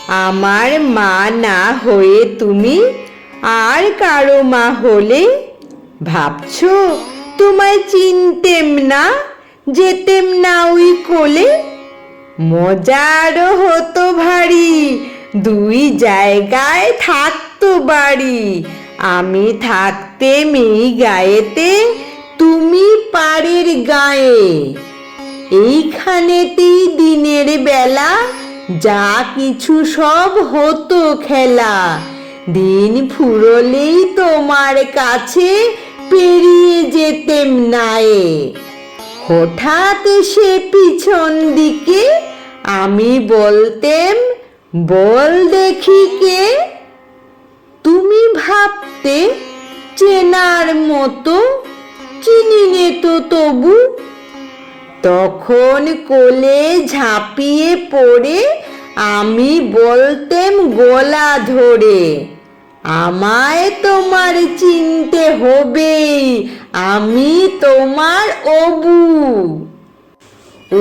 আমার মা না হয়ে তুমি আর কারো মা হলে ভাবছো তোমায় চিনতেম না, যেতেম না ওই কোলে। মজারও হতো ভারী, দুই জায়গায় থাকতো বাড়ি। আমি থাকতেম এই গায়েতে, তুমি পাড়ের গায়ে। এইখানেতেই দিনের বেলা যা কিছু সব হতো খেলা। দিন ফুরলেই তোমার কাছে পেরিয়ে যেতেম নায়ে। হঠাৎ সে পিছন দিকে আমি বলতেম, বল দেখি কে। তুমি ভাবতে চেনার মতো, চিনিনে তো তবু। তখন কোলে ঝাঁপিয়ে পড়ে আমি বলতেম গলা ধরে, আমায় তোমার চিনতে হবেই, আমি তোমার অবু।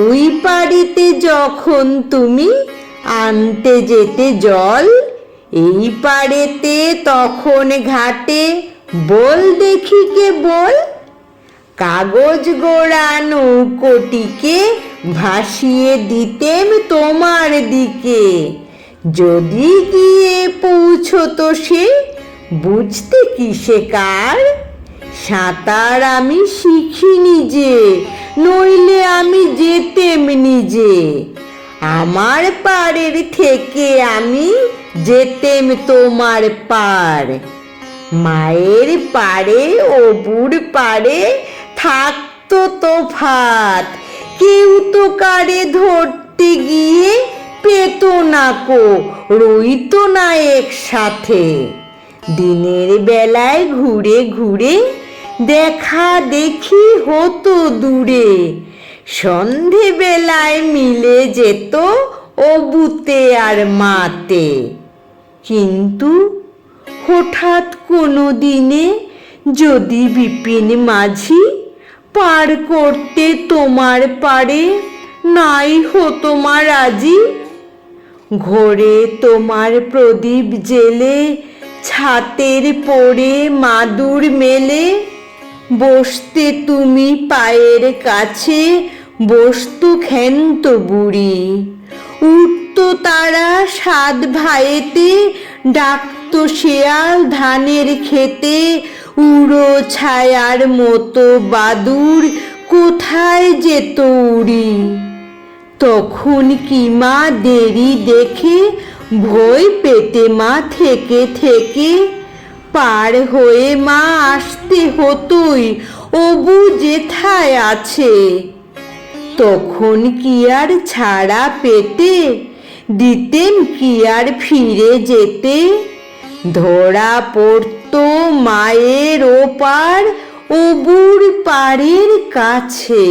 ওই পাড়িতে যখন তুমি আনতে যেতে জল, এই পাড়েতে তখন ঘাটে বল দেখি কে বল। কাগজ গোড়া নৌকোটিকে ভাসিয়ে দিতেম তোমার দিকে। যদি গিয়ে পৌঁছতো সে, বুঝতে কিসে কার। সাঁতার আমি শিখিনি যে, নইলে আমি যেতেম নিজে। আমার পাড়ের থেকে আমি যেতেম তোমার পার। মায়ের পাড়ে অবুর পাড়ে থাকতো তফাৎ, কেউ তো কারে ধরতে গিয়ে পেত না কো, রইতো না একসাথে। দিনের বেলায় ঘুরে ঘুরে দেখা দেখি হতো দূরে, সন্ধে বেলায় মিলে যেত অবুতে আর মাতে। কিন্তু হঠাৎ কোনো দিনে যদি বিপিন মাঝি পার করতে তোমার পারে নাই হতো মা রাজি। ঘরে তোমার প্রদীপ জেলে, ছাতের পড়ে মাদুর মেলে, বসতে তুমি পায়ের কাছে, বসতো ক্ষান্ত বুড়ি। উঠতো তারা সাত ভাইয়েতে, ডাকতো শেয়াল ধানের খেতে। উড়ো ছায়ার মতো বাদুর কোথায় যেত উড়ি। তখন কি মা দেরি দেখে ভয় পেতে মা থেকে থেকে। পার হয়ে মা আসতে হতোই অবু যেথায় আছে। তখন কি আর ছাড়া পেতে, দিতেম কি আর ফিরে যেতে। ধরা পড়তো মায়ের ওপার অবুর পাড়ের কাছে।